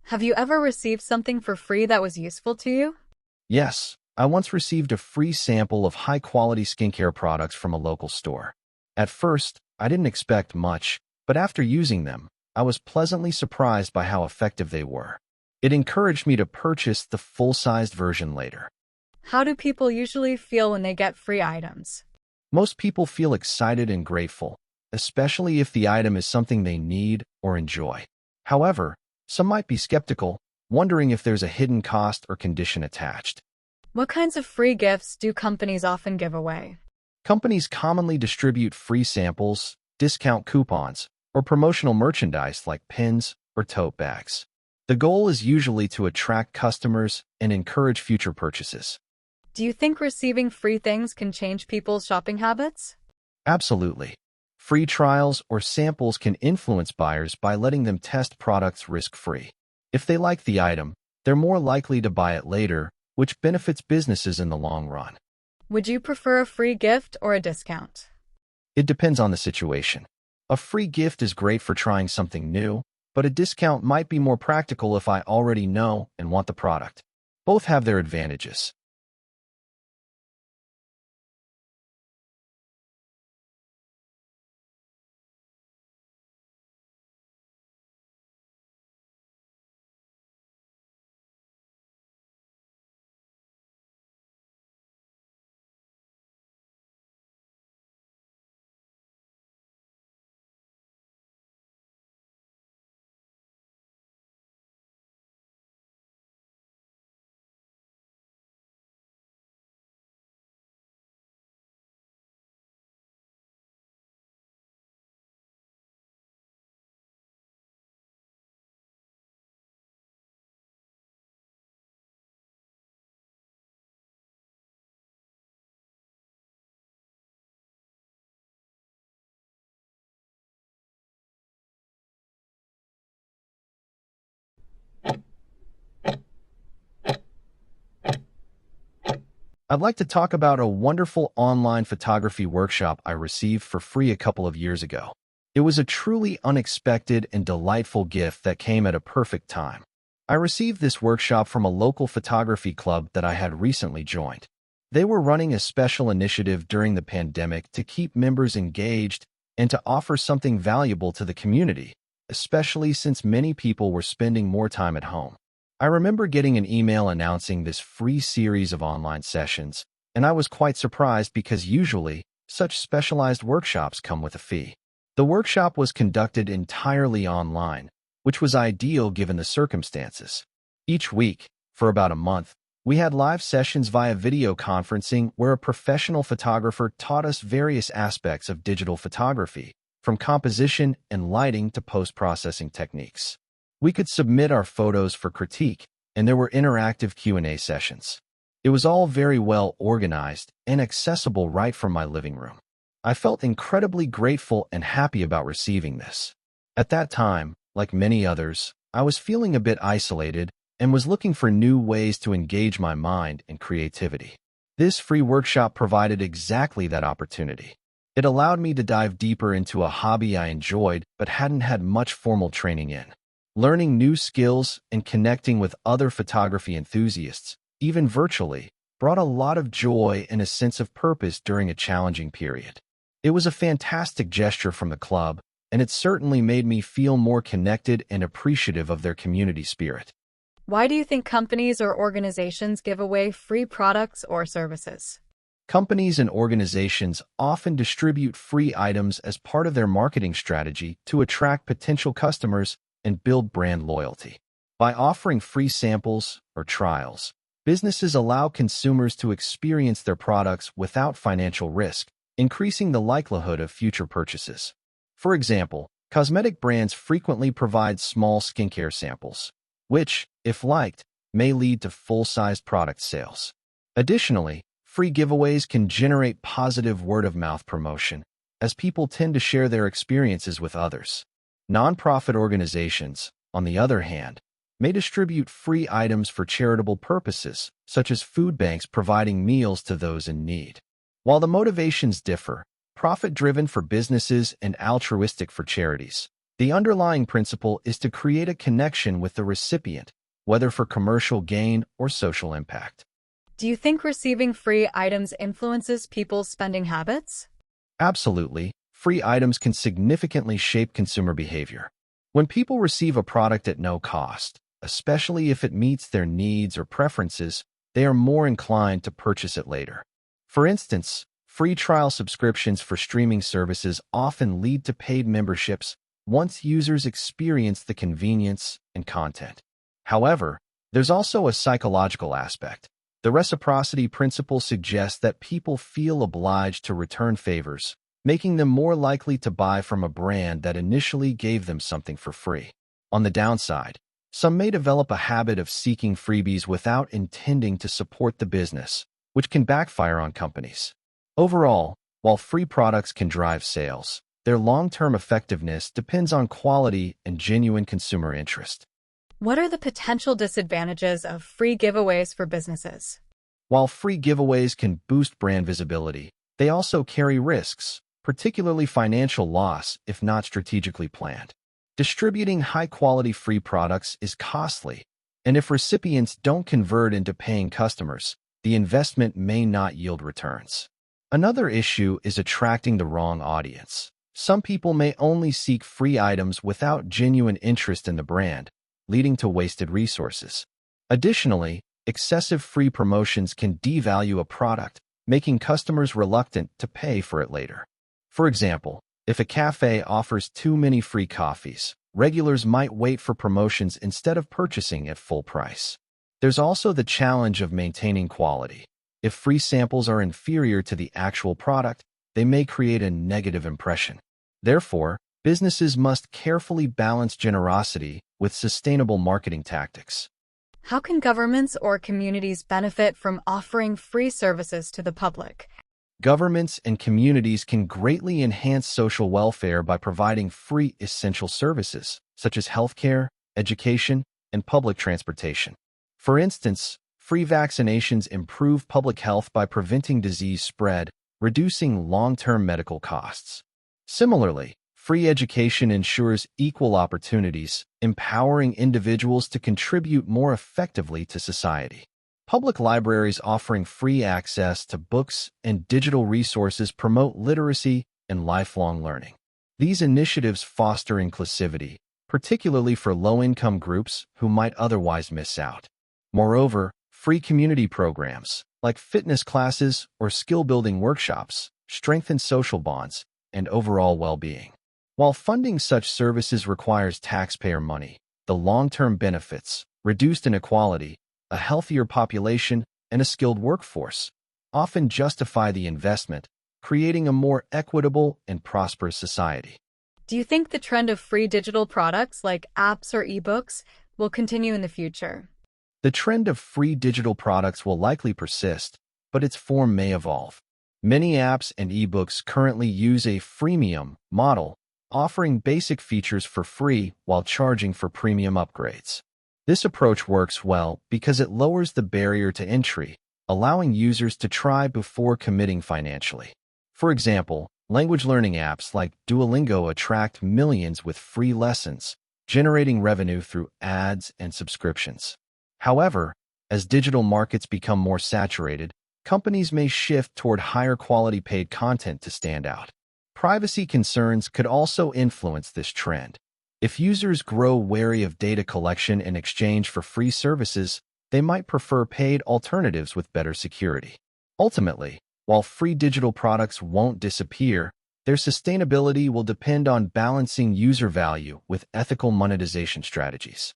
Have you ever received something for free that was useful to you? Yes, I once received a free sample of high-quality skincare products from a local store. At first, I didn't expect much, but after using them, I was pleasantly surprised by how effective they were. It encouraged me to purchase the full-sized version later. How do people usually feel when they get free items? Most people feel excited and grateful, especially if the item is something they need or enjoy. However, some might be skeptical, wondering if there's a hidden cost or condition attached. What kinds of free gifts do companies often give away? Companies commonly distribute free samples, discount coupons, or promotional merchandise like pins or tote bags. The goal is usually to attract customers and encourage future purchases. Do you think receiving free things can change people's shopping habits? Absolutely. Free trials or samples can influence buyers by letting them test products risk-free. If they like the item, they're more likely to buy it later, which benefits businesses in the long run. Would you prefer a free gift or a discount? It depends on the situation. A free gift is great for trying something new, but a discount might be more practical if I already know and want the product. Both have their advantages. I'd like to talk about a wonderful online photography workshop I received for free a couple of years ago. It was a truly unexpected and delightful gift that came at a perfect time. I received this workshop from a local photography club that I had recently joined. They were running a special initiative during the pandemic to keep members engaged and to offer something valuable to the community, especially since many people were spending more time at home. I remember getting an email announcing this free series of online sessions, and I was quite surprised because usually, such specialized workshops come with a fee. The workshop was conducted entirely online, which was ideal given the circumstances. Each week, for about a month, we had live sessions via video conferencing where a professional photographer taught us various aspects of digital photography, from composition and lighting to post-processing techniques. We could submit our photos for critique, and there were interactive Q&A sessions. It was all very well organized and accessible right from my living room. I felt incredibly grateful and happy about receiving this. At that time, like many others, I was feeling a bit isolated and was looking for new ways to engage my mind and creativity. This free workshop provided exactly that opportunity. It allowed me to dive deeper into a hobby I enjoyed but hadn't had much formal training in. Learning new skills and connecting with other photography enthusiasts, even virtually, brought a lot of joy and a sense of purpose during a challenging period. It was a fantastic gesture from the club, and it certainly made me feel more connected and appreciative of their community spirit. Why do you think companies or organizations give away free products or services? Companies and organizations often distribute free items as part of their marketing strategy to attract potential customers and build brand loyalty. By offering free samples or trials, businesses allow consumers to experience their products without financial risk, increasing the likelihood of future purchases. For example, cosmetic brands frequently provide small skincare samples, which, if liked, may lead to full-sized product sales. Additionally, free giveaways can generate positive word-of-mouth promotion, as people tend to share their experiences with others. Nonprofit organizations, on the other hand, may distribute free items for charitable purposes, such as food banks providing meals to those in need. While the motivations differ, profit-driven for businesses and altruistic for charities, The underlying principle is to create a connection with the recipient, whether for commercial gain or social impact. Do you think receiving free items influences people's spending habits? Absolutely, free items can significantly shape consumer behavior. When people receive a product at no cost, especially if it meets their needs or preferences, they are more inclined to purchase it later. For instance, free trial subscriptions for streaming services often lead to paid memberships once users experience the convenience and content. However, there's also a psychological aspect. The reciprocity principle suggests that people feel obliged to return favors, making them more likely to buy from a brand that initially gave them something for free. On the downside, some may develop a habit of seeking freebies without intending to support the business, which can backfire on companies. Overall, while free products can drive sales, their long-term effectiveness depends on quality and genuine consumer interest. What are the potential disadvantages of free giveaways for businesses? While free giveaways can boost brand visibility, they also carry risks, particularly financial loss if not strategically planned. Distributing high-quality free products is costly, and if recipients don't convert into paying customers, the investment may not yield returns. Another issue is attracting the wrong audience. Some people may only seek free items without genuine interest in the brand, leading to wasted resources. Additionally, excessive free promotions can devalue a product, making customers reluctant to pay for it later. For example, if a cafe offers too many free coffees, regulars might wait for promotions instead of purchasing at full price. There's also the challenge of maintaining quality. If free samples are inferior to the actual product, they may create a negative impression. Therefore, businesses must carefully balance generosity with sustainable marketing tactics. How can governments or communities benefit from offering free services to the public? Governments and communities can greatly enhance social welfare by providing free essential services, such as healthcare, education, and public transportation. For instance, free vaccinations improve public health by preventing disease spread, reducing long-term medical costs. Similarly, free education ensures equal opportunities, empowering individuals to contribute more effectively to society. Public libraries offering free access to books and digital resources promote literacy and lifelong learning. These initiatives foster inclusivity, particularly for low-income groups who might otherwise miss out. Moreover, free community programs, like fitness classes or skill-building workshops, strengthen social bonds and overall well-being. While funding such services requires taxpayer money, the long-term benefits, reduced inequality, a healthier population, and a skilled workforce often justify the investment, creating a more equitable and prosperous society. Do you think the trend of free digital products like apps or ebooks will continue in the future? The trend of free digital products will likely persist, but its form may evolve. Many apps and ebooks currently use a freemium model, offering basic features for free while charging for premium upgrades. This approach works well because it lowers the barrier to entry, allowing users to try before committing financially. For example, language learning apps like Duolingo attract millions with free lessons, generating revenue through ads and subscriptions. However, as digital markets become more saturated, companies may shift toward higher quality paid content to stand out. Privacy concerns could also influence this trend. If users grow wary of data collection in exchange for free services, they might prefer paid alternatives with better security. Ultimately, while free digital products won't disappear, their sustainability will depend on balancing user value with ethical monetization strategies.